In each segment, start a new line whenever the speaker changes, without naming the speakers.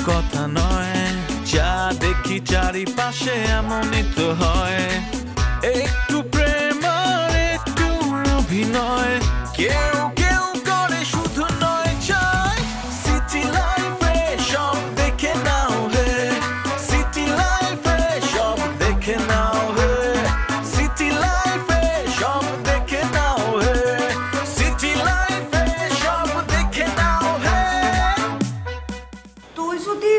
কথা নয়, যা দেখি চারিপাশে এমনই তো হয়। একটু প্রেম আর একটু অভিনয়, কেউ কেউ করে শুধু নয় চায়। সিটি লাইফে সব দেখে নাও হে, সিটি লাইফে সব দেখে নাও হে, সিটি লাইফে সব দেখে নাও হে, সিটি লাইফে সব দেখে নাও হে।
তুই যদি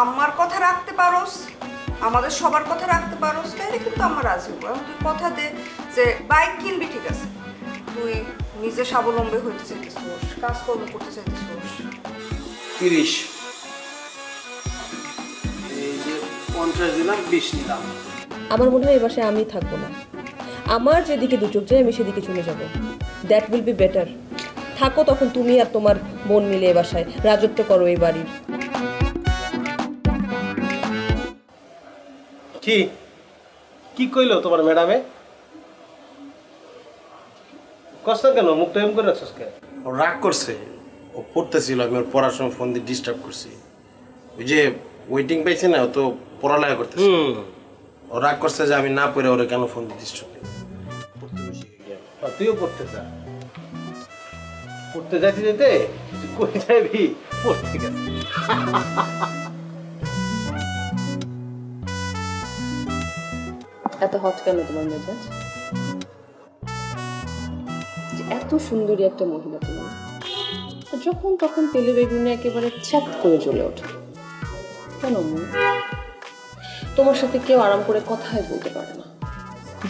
আমার কথা রাখতে পারোস, আমাদের সবার কথা রাখতে পারোস, তাহলে কিন্তু আমার রাজি হবো। এখন তুই কথা দে যে বাইক কিনবি, ঠিক আছে, তুই নিজে স্বাবলম্বী হইতে চাইতেছিস, কাজকর্ম করতে চাইতেছিস।
30 এই যে 50 দিলাম, 20 নিলাম।
আমার মনে হয় এই বাসায় আমি থাকবো না। আমার যেদিকে দু চোখ যায় আমি সেদিকে চলে যাব। That will be better. থাকো তখন তুমি আর তোমার বোন মিলে এ বাসায় রাজত্ব করো এই বাড়ির।
কি কি কইলো তোমার ম্যাডামে? কষ্ট কেন, মুখটা এম করে রাখছিস কেন?
ও রাগ করছে, ও পড়তেছিল, আমি ওর পড়ার সময় ফোন দিয়ে ডিস্টার্ব করছি। ওই যে ওয়েটিং পাইছে না, ও তো পড়ালেখা করতেছে। ও রাগ করছে যে আমি না পড়ে ওরে কেন ফোন দিয়ে ডিস্টার্ব করি।
তুইও পড়তে যা, পড়তে যাইতে যেতে কই যাবি, পড়তে গেছে।
এত হট কেন তোমার মেজাজ? এত সুন্দরী একটা মহিলা তুমি, যখন তখন তেলে বেগুনে একেবারে ছ্যাপ করে জ্বলে ওঠে কেন? তোমার সাথে কেউ আরাম করে কথাই বলতে পারে না,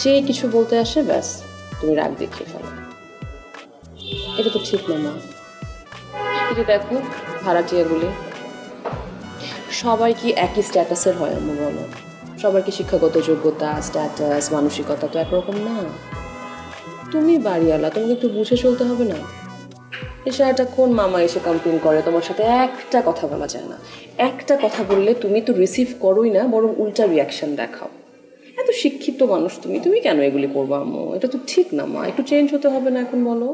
যে কিছু বলতে আসে ব্যাস তুমি রাগ দেখিয়ে ফেলো। এটা তো ঠিক না মা। এটা দেখো ভাড়াটিয়াগুলি সবাই কি একই স্ট্যাটাসের হয়? আমার বলো, সবার কি শিক্ষাগত যোগ্যতা, স্ট্যাটাস, মানসিকতা তো একরকম না। তুমি বাড়িওয়ালা, তোমাকে একটু বুঝে চলতে হবে না? এসে একটা কোন মামা এসে কমপ্লেন করে তোমার সাথে একটা কথা বলা যায় না। একটা কথা বললে তুমি তো রিসিভ করোই না, বরং উল্টা রিয়াকশন দেখাও। এত শিক্ষিত মানুষ তুমি, তুমি কেন এগুলি করবো আম্মু? এটা তো ঠিক না মা, একটু চেঞ্জ হতে হবে না এখন বলো?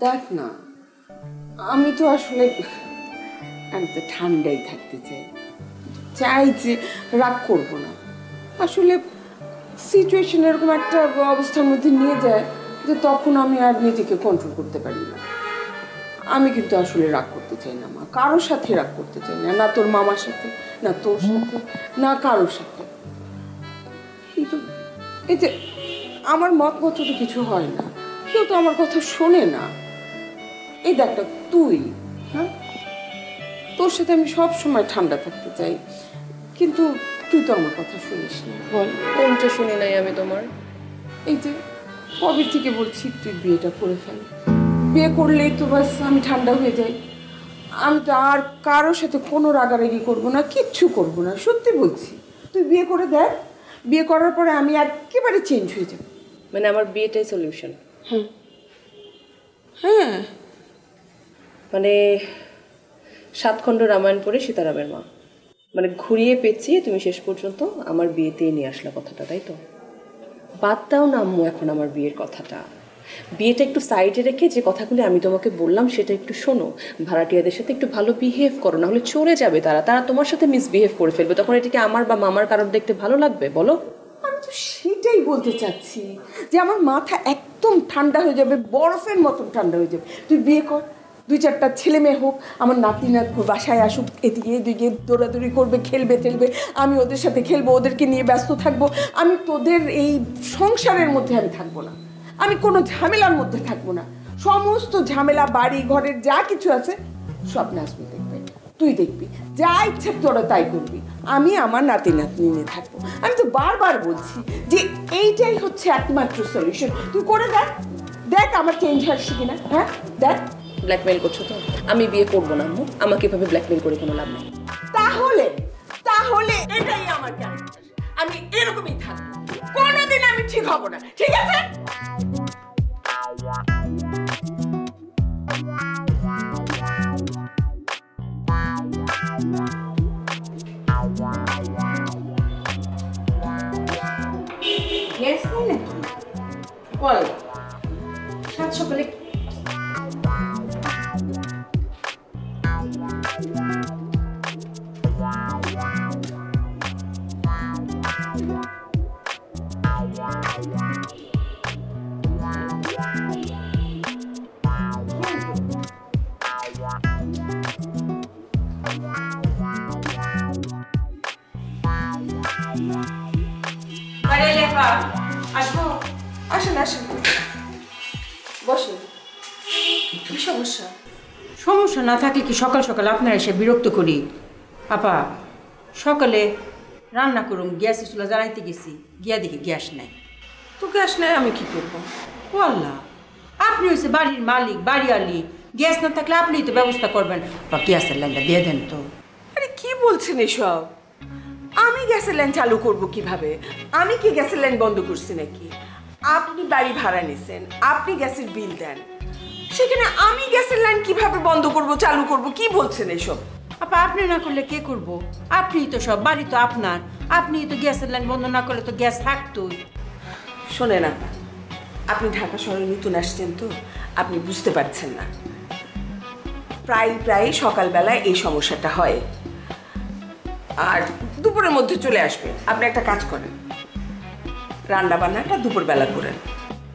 দেখ না, আমি তো আসলে আমি তো ঠান্ডাই থাকতে চাই, চাই যে রাগ করবো না। আসলে সিচুয়েশন এরকম একটা অবস্থার মধ্যে নিয়ে যায় যে তখন আমি আর নিজেকে কন্ট্রোল করতে পারি না। আমি কিন্তু আসলে রাগ করতে চাই না মা, কারোর সাথে রাগ করতে চাই না, না তোর মামার সাথে, না তোর সাথে, না কারোর সাথে। কিন্তু এই যে আমার মত মতো তো কিছু হয় না, কেউ তো আমার কথা শোনে না। এই দেখ তুই, হ্যাঁ, তোর সাথে আমি সব সময় ঠান্ডা থাকতে চাই, কিন্তু তুই তো আমার কথা শুনিস না। বল
কোনটা শুনি নাই আমি তোমার?
এই যে কবে থেকে বলছি তুই বিয়েটা করে ফেল, বিয়ে করলেই তো বাস আমি ঠান্ডা হয়ে যাই। আমি তো আর কারোর সাথে কোনো রাগারাগি করবো না, কিচ্ছু করবো না, সত্যি বলছি। তুই বিয়ে করে দেখ, বিয়ে করার পরে আমি একেবারে চেঞ্জ হয়ে যাব।
মানে আমার বিয়েটাই সলিউশন?
হ্যাঁ হ্যাঁ,
মানে 7 খণ্ড রামায়ণ পড়ে সীতারামের মা, মানে ঘুরিয়ে পেঁচিয়ে তুমি শেষ পর্যন্ত আমার বিয়েতেই নিয়ে আসলা কথাটা, তাই তো? বাদ দাও না আম্মু এখন আমার বিয়ের কথাটা, বিয়েটা একটু সাইডে রেখে যে কথাগুলি আমি তোমাকে বললাম সেটা একটু শোনো। ভাড়াটিয়াদের সাথে একটু ভালো বিহেভ করো, না হলে চলে যাবে তারা, তারা তোমার সাথে মিসবিহেভ করে ফেলবে, তখন এটাকে আমার বা মামার কারণ দেখতে ভালো লাগবে বলো?
আমি তো সেটাই বলতে চাচ্ছি যে আমার মাথা একদম ঠান্ডা হয়ে যাবে, বরফের মতন ঠান্ডা হয়ে যাবে। তুই বিয়ে কর, 2-4টা ছেলে মেয়ে হোক, আমার নাতি নাতনি বাসায় আসুক, এদিকে এদিকে দৌড়াদৌড়ি করবে, খেলবে খেলবে, আমি ওদের সাথে খেলবো, ওদেরকে নিয়ে ব্যস্ত থাকবো। আমি তোদের এই সংসারের মধ্যে আমি থাকবো না, আমি কোনো ঝামেলার মধ্যে থাকবো না। সমস্ত ঝামেলা বাড়ি ঘরের যা কিছু আছে সব নাজমি দেখবে, তুই দেখবি, যা ইচ্ছা তোরা তাই করবি, আমি আমার নাতি নাতনি নিয়ে থাকবো। আমি তো বারবার বলছি যে এইটাই হচ্ছে একমাত্র সলিউশন। তুই করে দেখ, দেখ আমার চেঞ্জ আসছে কিনা। হ্যাঁ দেখ।
ব্ল্যাকমেইল করছো তো? আমি বিয়ে করবো না আম্মু, আমাকে এভাবে ব্ল্যাকমেইল করে কোনো লাভ নেই।
তাহলে তাহলে এটাই আমার ক্যারেক্টার, আমি এরকমই থাকবো, কোনোদিন আমি ঠিক হব না, ঠিক আছে?
গ্যাস নেই নাকি?
বল।
7 সকালে
আসেন আসেন, বসেন। কি সমস্যা?
সমস্যা না থাকলে কি সকাল সকাল আপনারা এসে বিরক্ত করি? আপা, সকালে রান্না করুন, গ্যাসের চুলা জ্বালাইতে গেছি, গিয়া দেখি গ্যাস নাই।
তো গ্যাস নেই, আমি কি করবো?
ও আল্লাহ, আপনি হয়েছে বাড়ির মালিক, বাড়িওয়ালি, গ্যাস না থাকলে আপনিই তো ব্যবস্থা করবেন। বা গ্যাসের লাইনটা দিয়ে দেন তো।
আরে কি বলছেন এসব? আমি গ্যাসের লাইন চালু করব কিভাবে? আমি কি গ্যাসের লাইন বন্ধ করছি নাকি? আপনি বাড়ি ভাড়া নিছেন, আপনি গ্যাসের বিল দেন, সেখানে আমি গ্যাসের লাইন কিভাবে বন্ধ করব, চালু করব? কি বলছেন এসব?
আপা, আপনি না করলে কে করব? আপনিই তো সব, বাড়ি তো আপনার, আপনিই তো গ্যাসের লাইন বন্ধ না করলে তো গ্যাস থাকতোই।
শোনেন আপা, আপনি ঢাকা শহরে নতুন আসছেন তো, আপনি বুঝতে পারছেন না। প্রায় সকালবেলায় এই সমস্যাটা হয়, আর দুপুরের মধ্যে চলে আসবে। আপনি একটা কাজ করেন, রান্না বান্নাটা দুপুরবেলা করেন।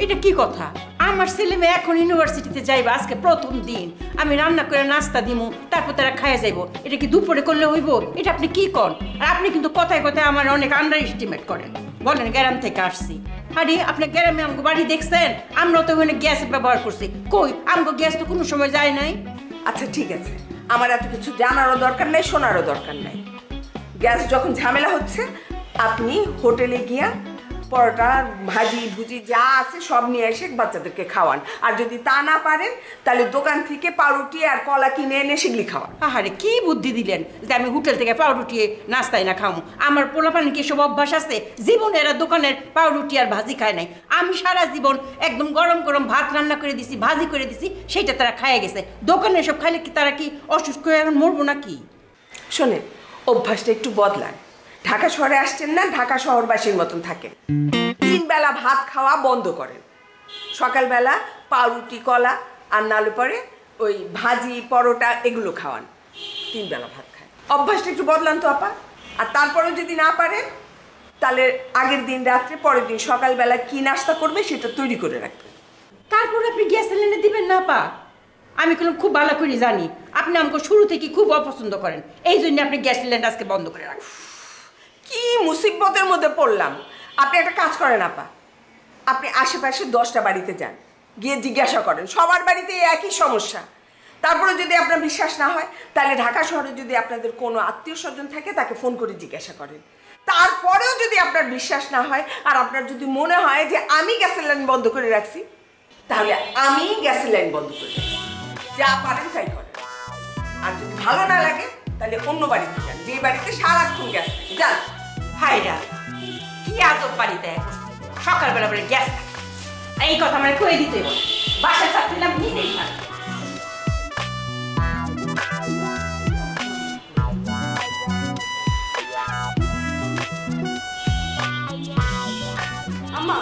এটা কি কথা? আমার ছেলে মেয়ে এখন ইউনিভার্সিটিতে যাইবা, আজকে প্রথম দিন, আমি রান্না করে নাস্তা দিমু, তারপর তারা খাইয়া যাইব। এটা কি দুপুরে করলে হইব? এটা আপনি কি করেন? আর আপনি কিন্তু কথায় কথায় আমার অনেক আন্ডার এস্টিমেট করেন। বলেন গ্রাম থেকে আসছি, আরে আপনি গ্রামে আমগো বাড়ি দেখছেন? আমরাও তো ওখানে গ্যাস ব্যবহার করছি, কই আমগো গ্যাস তো কোনো সময় যায় নাই।
আচ্ছা ঠিক আছে, আমার এত কিছু জানারও দরকার নেই, শোনারও দরকার নেই। গ্যাস যখন ঝামেলা হচ্ছে, আপনি হোটেলে গিয়া পরোটা, ভাজি ভুজি যা আছে সব নিয়ে এসে বাচ্চাদেরকে খাওয়ান। আর যদি তা না পারেন, তাহলে দোকান থেকে পাউরুটি আর কলা কিনে এনে সেগুলি খাওয়ান।
আহারে, কি বুদ্ধি দিলেন যে আমি হোটেল থেকে পাউরুটি নাস্তায় না খামো? আমার পোলাপানি কি সব অভ্যাস আছে? জীবনে এরা দোকানের পাউরুটি আর ভাজি খায় নাই। আমি সারা জীবন একদম গরম গরম ভাত রান্না করে দিছি, ভাজি করে দিছি, সেইটা তারা খাইয়া গেছে। দোকানে সব খাইলে কি তারা কি অসুস্থ হয়ে এখন মরবো নাকি?
শোনেন, অভ্যাসটা একটু বদলান। ঢাকা শহরে আসছেন না, ঢাকা শহরবাসীর মতন থাকে। 3 বেলা ভাত খাওয়া বন্ধ করেন। সকালবেলা পাউরুটি কলা, আর নালে পরে ওই ভাজি পরোটা এগুলো খাওয়ান। 3 বেলা ভাত খায়। অভ্যাসটা একটু বদলান তো আপা। আর তারপরেও যদি না পারেন, তাহলে আগের দিন রাত্রে, পরের দিন সকালবেলা কি নাস্তা করবে সেটা তৈরি করে রাখবেন।
তারপর আপনি গ্যাস এনে দিবেন না পা? আমি কোনো খুব ভালো করে জানি আপনি আমাকে শুরু থেকে খুব অপছন্দ করেন, এই জন্য আপনি গ্যাস সিলিন্ডার আজকে বন্ধ করে রাখেন।
কি মুসিবতের মধ্যে পড়লাম। আপনি একটা কাজ করেন আপা, আপনি আশেপাশে 10টা বাড়িতে যান, গিয়ে জিজ্ঞাসা করেন, সবার বাড়িতে একই সমস্যা। তারপরে যদি আপনার বিশ্বাস না হয়, তাহলে ঢাকা শহরে যদি আপনাদের কোনো আত্মীয় স্বজন থাকে, তাকে ফোন করে জিজ্ঞাসা করেন। তারপরেও যদি আপনার বিশ্বাস না হয়, আর আপনার যদি মনে হয় যে আমি গ্যাসের লাইন বন্ধ করে রাখছি, তাহলে আমি গ্যাসের লাইন বন্ধ করে রাখছি। যা পারেন তাই করেন। আর যদি ভালো না লাগে, তাহলে অন্য বাড়িতে যান, যে বাড়িতে সারাক্ষণ গ্যাস থাকে, যান।
হাইরা, কি আজব বাড়িতে সকালবেলা বলে গ্যাস থাকে, এই কথা আমার কয়ে দিতে বলে। বাসায় চাকরি নাম নিজেই থাকে।
আম্মা,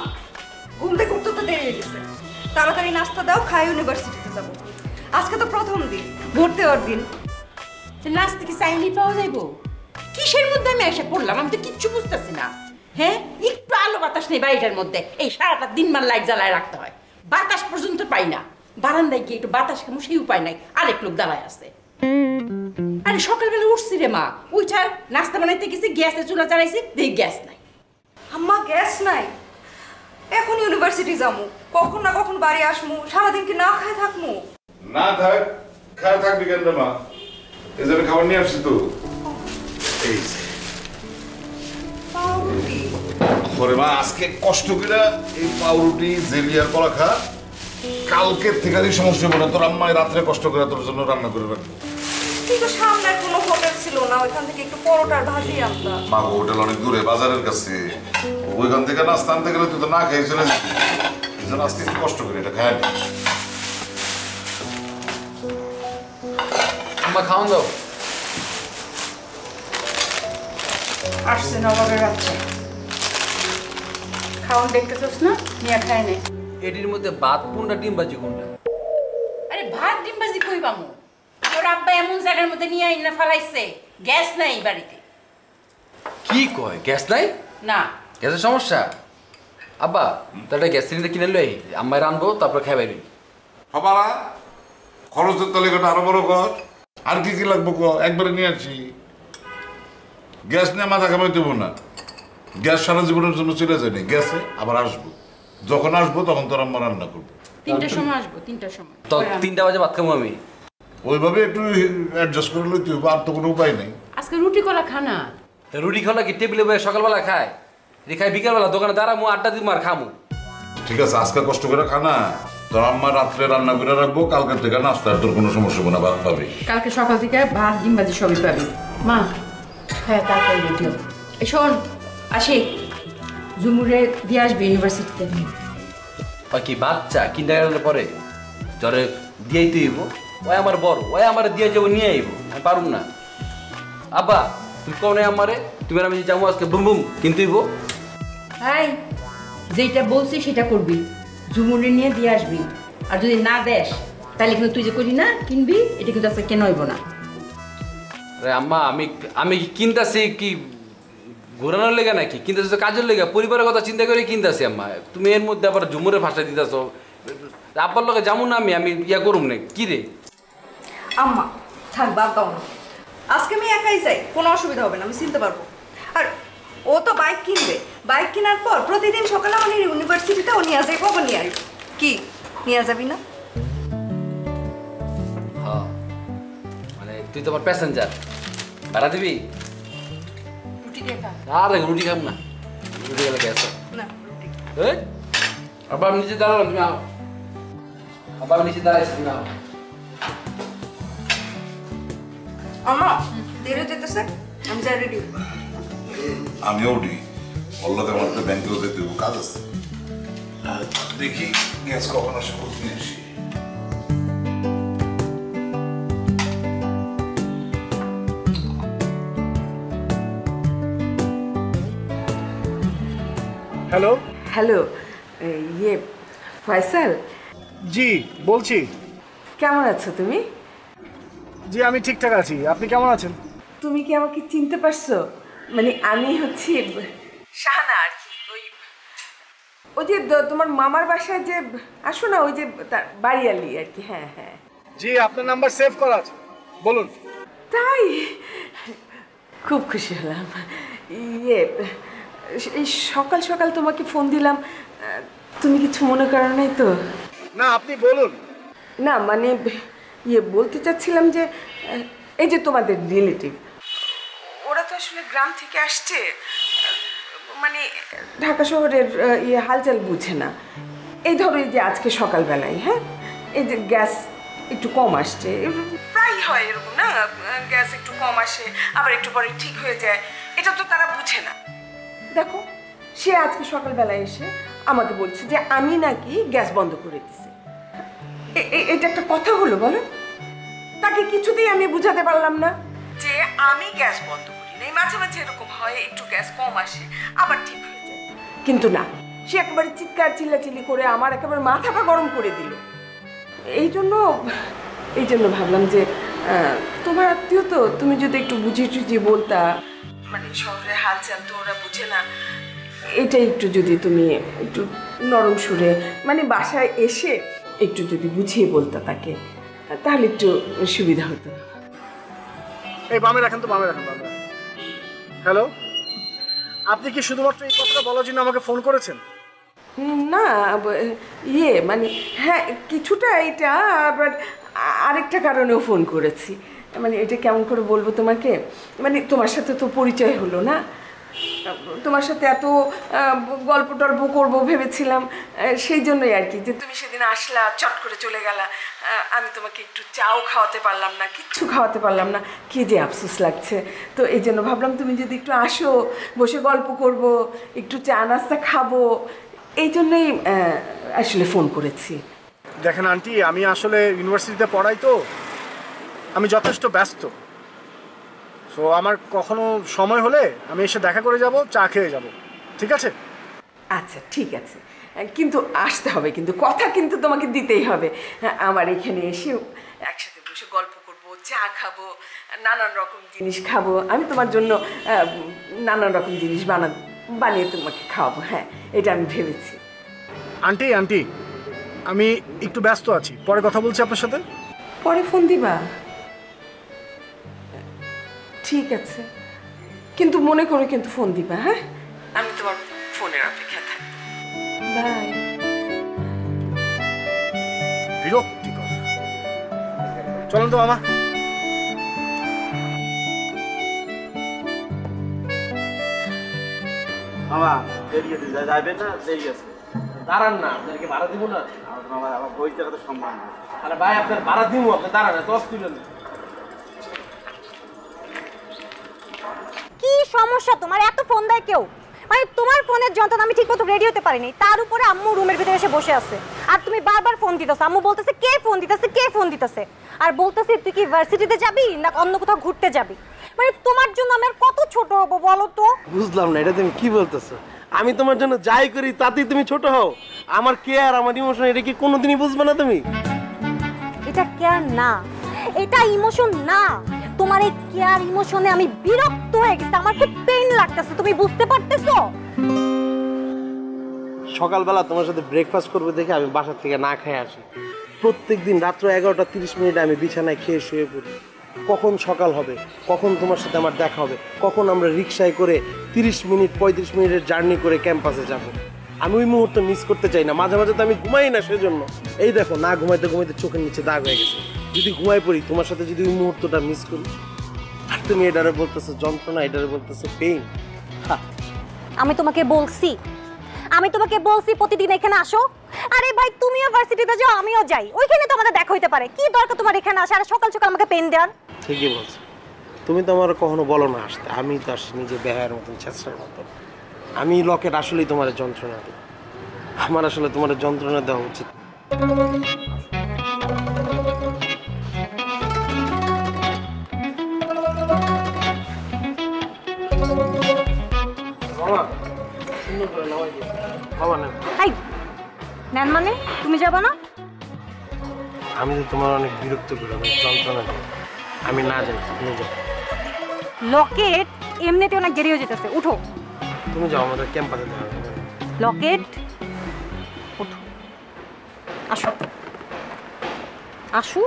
ঘুম থেকে উঠতে তো দেরি হয়ে গেছে, তাড়াতাড়ি নাস্তা দাও, খাই ইউনিভার্সিটিতে যাবো। আজকে তো প্রথম দিন, ভর্তি হওয়ার দিন।
নাস্তা কি চাইলেই পাওয়া যাইব? কিসের মধ্যে আমি এসে পড়লাম? আমি তো কিচ্ছু বুঝতেছি না। হ্যাঁ, একটু আলো বাতাস নেই বাড়িটার মধ্যে, এই সারাটা দিনমান লাইট জ্বালায় রাখতে হয়, বাতাস পর্যন্ত পাই না। বারান্দায় গিয়ে একটু বাতাস খামো, সেই উপায় নাই, আরেক লোক দাঁড়ায় আছে। আরে সকালবেলা উঠছি রে মা, উঠা নাস্তা বানাইতে গেছি, গ্যাসে চুলা জ্বালাইছি, দেখি গ্যাস নাই।
আম্মা, গ্যাস নাই? এখন ইউনিভার্সিটি যাবো, কখন না কখন বাড়ি আসবো, সারাদিন কি না খায় থাকবো?
না থাক, খায় থাকবি কেন মা? এই জন্য খাবার নিয়ে আসছি তো। এই
পাউরুটি।
ওরে মা, আজকে কষ্ট করে এই পাউরুটি জেলি আর কলা খা। কালকে থেকে এই সমস্যা হবে না, তোর আম্মাই রাত্রে কষ্ট করে তোর জন্য রান্না করে রাখবো।
কিন্তু সামনে কোনো হোটেল ছিল না, ওইখান থেকে একটু পরোটার ভাজি আনতাম।
মা, হোটেল অনেক দূরে, বাজারের কাছে, ওইখান থেকে নাস্তা আনতে গেলে তুই তো না খেয়ে চলে যাবি। এই জন্য আজকে একটু কষ্ট করে এটা খায় নি।
আম্মা খাওয়ান দাও।
আসছে নবাবের বাচ্চা, খাওয়ান দেখতেছস না, নিয়ে খায় নে।
এটির মধ্যে ভাত কোনটা, ডিম ভাজি কোনটা?
আরে ভাত ডিম ভাজি কই পামু? তোর আব্বা এমন জায়গার মধ্যে নিয়ে আইনা ফালাইছে, গ্যাস নাই বাড়িতে।
কি কয়, গ্যাস নাই?
না।
গ্যাসের সমস্যা? আব্বা, তাহলে গ্যাস সিলিন্ডার কিনে লই, আম্মাই রানবো, তারপর খাই বাইরি।
হবারা খরচের তালিকাটা আরো বড় কর। আর কি কি লাগবো ক, একবারে নিয়ে আসি। গ্যাস নিয়ে মাথা কামাই দেবো না, গ্যাস সারা জীবনের জন্য চলে যায়নি, গ্যাসে আবার আসবো। যখন আসবো তখন তোর আম্মা রান্না করবো।
3টার সময় আসবো, 3টার সময়।
তো 3টা বাজে ভাত খাবো আমি।
ওইভাবে একটু অ্যাডজাস্ট করে লইতে হবে, আর তো কোনো উপায় নেই।
আজকে রুটি কলা খানা।
রুটি খাওয়া কি টেবিলে বসে সকালবেলা খায়? খাই বিকালবেলা দোকানে দাঁড়ামু, আড্ডা দিব আর খামু।
ঠিক আছে, আজকে কষ্ট করে খানা, তোর আম্মা রাত্রে রান্না করে রাখবো, কালকে থেকে নাস্তার তোর কোনো সমস্যা হবে না, ভাত পাবি।
কালকে সকাল থেকে ভাত ডিম ভাজি সবই পাবি। মা হ্যাঁ তাড়াতাড়ি রেডি হো। এই শোন আসি, জুমুরে দিয়ে আসবি ইউনিভার্সিটিতে।
ওই কি বাচ্চা কিন্ডারগার্টেনে পড়ে, জ্বরে দিয়েই তুইব। ওই আমার বড়, ওই আমার দিয়ে যাবো নিয়ে আইব, আমি পারুম না। আব্বা তুমি কও নাই আমারে, তুমি আর আমি যাবো আজকে বুম বুম কিনতেইব।
হাই যেটা বলছি সেটা করবি, ঝুমুরে নিয়ে দিয়ে আসবি। আর যদি না দেস তাহলে কিন্তু তুই যে করি না কিনবি, এটা কিন্তু আজকে কেন হইব না।
আরে আম্মা আমি কি কিনতাছি কি ঘোরানোর লেগে নাকি? কিনতেছি তো কাজের লেগে, পরিবারের কথা চিন্তা করে কিনতেছি আম্মা। তুমি এর মধ্যে আবার ঝুমুরে ভাষা দিতেছ। আব্বার লোকে যেমন আমি ইয়া করুম না কি রে?
আম্মা থাক, বাদ দাও না, আজকে আমি একাই যাই, কোনো অসুবিধা হবে না, আমি চিনতে পারবো। আর ও তো বাইক কিনবে, বাইক কেনার পর প্রতিদিন সকালে আমার ইউনিভার্সিটিতে ও নিয়ে যাই, কখন নিয়ে আসবো? কি নিয়ে যাবি না?
হ্যাঁ মানে তুই তো আমার প্যাসেঞ্জার, ভাড়া দিবি?
রুটি দিয়ে খা।
আরে রুটি খাম না, রুটি গেলে গ্যাস।
না রুটি।
এই আবার নিচে দাঁড়ালাম, তুমি আও। আবার নিচে দাঁড়াইছি, তুমি আও।
আম্মা দেরি যেতেছে, আমি যাই রেডি।
আমিও উঠি, বললাম আমার তো ব্যাংকেও যেতে হবে, কাজ আছে। দেখি গ্যাস কখন আসে, বলতে আসি।
হ্যালো
হ্যালো, ইয়ে ফয়সাল,
জি বলছি।
কেমন আছো তুমি?
জি আমি ঠিকঠাক আছি, আপনি কেমন আছেন?
তুমি কি আমাকে চিনতে পারছো? মানে আমি হচ্ছি শাহানা আর কি, ওই যে তোমার মামার বাসায় যে আসো না, ওই যে তার বাড়িয়ালি আর কি। হ্যাঁ হ্যাঁ
জি আপনার নাম্বার সেভ করা আছে, বলুন।
তাই খুব খুশি হলাম। ইয়ে এই সকাল সকাল তোমাকে ফোন দিলাম, তুমি কিছু মনে করো নাই তো?
না আপনি বলুন।
না মানে ইয়ে বলতে চাচ্ছিলাম যে এই যে তোমাদের রিলেটিভ, ওরা তো আসলে গ্রাম থেকে আসছে, মানে ঢাকা শহরের ইয়ে হালচাল বুঝে না। এই ধরো এই যে আজকে সকালবেলায়, হ্যাঁ এই যে গ্যাস একটু কম আসছে, প্রায় হয় এরকম না, গ্যাস একটু কম আসে আবার একটু পরে ঠিক হয়ে যায়, এটা তো তারা বুঝে না। দেখো সে আজকে সকালবেলায় এসে আমাকে বলছে যে আমি নাকি গ্যাস বন্ধ করে দিছি। এটা একটা কথা হলো বলো? তাকে কিছুতেই আমি বুঝাতে পারলাম না যে আমি গ্যাস বন্ধ করি না, মাঝে মাঝে এরকম হয়, একটু গ্যাস কম আসে আবার ঠিক হয়ে যায়। কিন্তু না, সে একেবারে চিৎকার চিল্লাচিল্লি করে আমার একেবারে মাথাটা গরম করে দিল। এই জন্য ভাবলাম যে তোমার আত্মীয় তো, তুমি যদি একটু বুঝিয়ে টুঝিয়ে বলতা, মানে শহরে হালচাল তো ওরা বুঝে না, এটা একটু যদি তুমি একটু নরম সুরে মানে বাসায় এসে একটু যদি বুঝিয়ে বলতা তাকে, তাহলে একটু সুবিধা হতো।
এই বামে রাখেন তো, বামে রাখেন, বামে রাখেন। হ্যালো, আপনি কি শুধুমাত্র এই কথাটা বলার জন্য আমাকে ফোন করেছেন?
না ইয়ে মানে হ্যাঁ কিছুটা এটা, আবার আরেকটা কারণেও ফোন করেছি। মানে এটা কেমন করে বলবো তোমাকে, মানে তোমার সাথে তো পরিচয় হলো না, তোমার সাথে এত গল্প টল্প করবো ভেবেছিলাম, সেই জন্যই আর কি, যে তুমি সেদিন আসলা চট করে চলে গেলা, আমি তোমাকে একটু চাও খাওয়াতে পারলাম না, কিচ্ছু খাওয়াতে পারলাম না, কি যে আফসোস লাগছে। তো এই জন্য ভাবলাম তুমি যদি একটু আসো, বসে গল্প করব, একটু চা নাস্তা খাবো, এই জন্যই আসলে ফোন করেছি।
দেখেন আন্টি, আমি আসলে ইউনিভার্সিটিতে পড়াই, তো আমি যথেষ্ট ব্যস্ত। সো আমার কখনো সময় হলে আমি এসে দেখা করে যাব, চা খেয়ে যাব, ঠিক আছে?
আচ্ছা ঠিক আছে, কিন্তু আসতে হবে, কিন্তু কথা কিন্তু তোমাকে দিতেই হবে। আমার এখানে এসে একসাথে বসে গল্প করবো, চা খাবো, নানান রকম জিনিস খাবো, আমি তোমার জন্য নানান রকম জিনিস বানিয়ে তোমাকে খাওয়াবো। হ্যাঁ এটা আমি ভেবেছি।
আন্টি আমি একটু ব্যস্ত আছি, পরে কথা বলছি আপনার সাথে।
পরে ফোন দিবা? ঠিক আছে, কিন্তু মনে করে কিন্তু ফোন দিবা। হ্যাঁ আমি তোমার ফোনের অপেক্ষা থাকবো। বাই।
বিরক্তিকর। চলুন তো মামা।
মামা দেরি আছে, যাবেন না? দেরি আছে, দাঁড়ান না, আপনাকে ভাড়া দিব না? মামা আমার বই টাকা তো সম্মান। আরে ভাই আপনার ভাড়া দিব, আপনি দাঁড়ান, দশ তুলেন।
কি সমস্যা তোমার? এত ফোন দেয় কেউ? মানে তোমার ফোনের যন্ত্রণা আমি ঠিক মতো রেডি হতে পারিনি, তার উপরে আম্মু রুমের ভিতরে এসে বসে আছে আর তুমি বারবার ফোন দিতেছো। আম্মু বলতেছে কে ফোন দিতেছে, কে ফোন দিতেছে, আর বলতেছে তুই কি ভার্সিটিতে যাবি না অন্য কোথাও ঘুরতে যাবি। মানে তোমার জন্য আমি আর কত ছোট হবো বলো তো?
বুঝলাম না, এটা তুমি কি বলতেছো? আমি তোমার জন্য যাই করি তাতেই তুমি ছোট হও? আমার কেয়ার, আমার ইমোশন, এটা কি কোনোদিনই বুঝবে না তুমি?
এটা কেয়ার না, এটা ইমোশন না। তোমার এই কেয়ার ইমোশনে আমি বিরক্ত হয়ে গেছি, আমার খুব পেইন লাগতেছে, তুমি বুঝতে পারতেছো?
সকালবেলা তোমার সাথে ব্রেকফাস্ট করবে দেখে আমি বাসা থেকে না খেয়ে আসি। প্রত্যেকদিন রাত্র 11:30 আমি বিছানায় খেয়ে শুয়ে পড়ি। কখন সকাল হবে, কখন তোমার সাথে আমার দেখা হবে, কখন আমরা রিক্সায় করে 30 মিনিট 35 মিনিটের জার্নি করে ক্যাম্পাসে যাব। আমি ওই মুহূর্ত মিস করতে চাই না। মাঝে মাঝে তো আমি ঘুমাই না, সেজন্য এই দেখো না ঘুমাইতে ঘুমাইতে চোখের নিচে দাগ হয়ে গেছে। যদি ঘুমাই পড়ি তোমার সাথে, যদি ওই মুহূর্তটা মিস করি, আর তুমি এটারে বলতেছো যন্ত্রণা, এটারে বলতেছো পেইন।
আমি তোমাকে বলছি প্রতিদিন এখানে আসো। আরে ভাই তুমিও ভার্সিটিতে যাও, আমিও যাই, ওইখানে তো আমাদের দেখা হইতে পারে। কি দরকার তোমার এখানে আসা আর সকাল সকাল আমাকে পেন দেওয়ার?
ঠিকই বলছো, তুমি তো আমার কখনো বলো না আসতে, আমি তো আসি নিজে বেহায়ের মতন, ছেঁচড়ার মতন। আমি লকেট আসলেই তোমার যন্ত্রণা দিই, আমার আসলে তোমার যন্ত্রণা দেওয়া উচিত।
নেন মানে তুমি যাবো না?
আমি তো তোমার অনেক বিরক্ত করি, যন্ত্রণা দিই, আমি না যাই, তুমি যাও।
লকেট এমনিতে অনেক দেরি হয়ে যেতেছে, উঠো।
তুমি যাও, আমাদের ক্যাম্পাসে দেখা হবে।
লকেট উঠো, আসো আসো।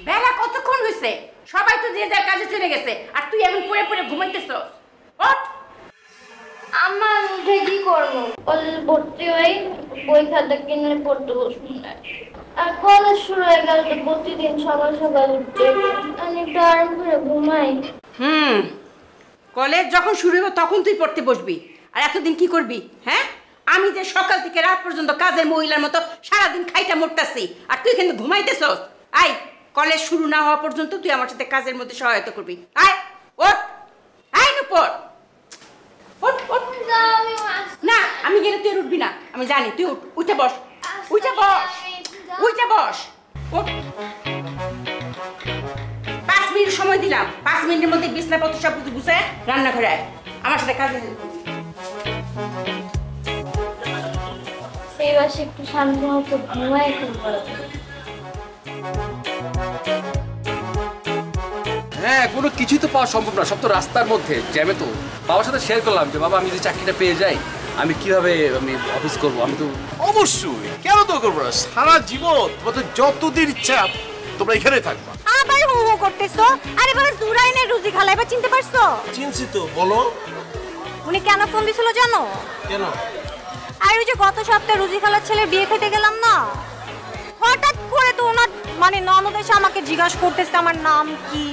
বেলা কতক্ষণ হয়েছে? সবাই তো যে যার কাজে চলে গেছে আর তুই এখন পড়ে পড়ে ঘুমাইতেছ। ওঠ।
আম্মা উঠে কি করবো? কলেজ ভর্তি হয়ে বই খাতা কিনে পড়তে বসবো না। আর কলেজ শুরু হয়ে গেল তো প্রতিদিন সকাল সকাল উঠতে আমি একটু আরাম করে ঘুমাই।
কলেজ যখন শুরু হবে তখন তুই পড়তে বসবি, আর এতদিন কি করবি? হ্যাঁ, আমি যে সকাল থেকে রাত পর্যন্ত কাজের মহিলার মতো সারাদিন খাইটা মরতাছি আর তুই কিন্তু ঘুমাইতেছস। আয়, কলেজ শুরু না হওয়া পর্যন্ত তুই আমার সাথে কাজের মধ্যে সহায়তা করবি। আয় ওঠ, আয় নুপুর, ওঠ ওঠ। না, আমি গেলে তুই উঠবি না, আমি জানি। তুই উঠ, উঠে বস, উঠে বস, উঠে বস, ওঠ। 5 মিনিট সময় দিলাম, 5 মিনিটের মধ্যে বিছনাপত্র সব কিছু গুছায় রান্নাঘরে আয়, আমার সাথে কাজে।
এই বাসে একটু শান্ত মতো ঘুমাই করবো।
হ্যাঁ, কোনো কিছুই তো পাওয়া সম্ভব না, সব তো রাস্তার মধ্যে জ্যামে। তো বাবার সাথে শেয়ার করলাম যে বাবা আমি যদি চাকরিটা পেয়ে যাই আমি কিভাবে আমি অফিস করবো। আমি তো
অবশ্যই, কেন তো করবো না, সারা জীবন তোমাদের যতদিন ইচ্ছা তোমরা এখানে থাকবা।
আবার হো হো করতেছো? আরে বাবা জুরাইনের রুজি খালা, এবার চিনতে পারছো?
চিনছি তো, বলো।
উনি কেন ফোন দিছিল জানো?
কেন?
আর ওই যে গত সপ্তাহে রুজি খালার ছেলে বিয়ে খেতে গেলাম না, হঠাৎ করে তো ওনার মানে ননদ এসে আমাকে জিজ্ঞাসা করতেছে আমার নাম কি,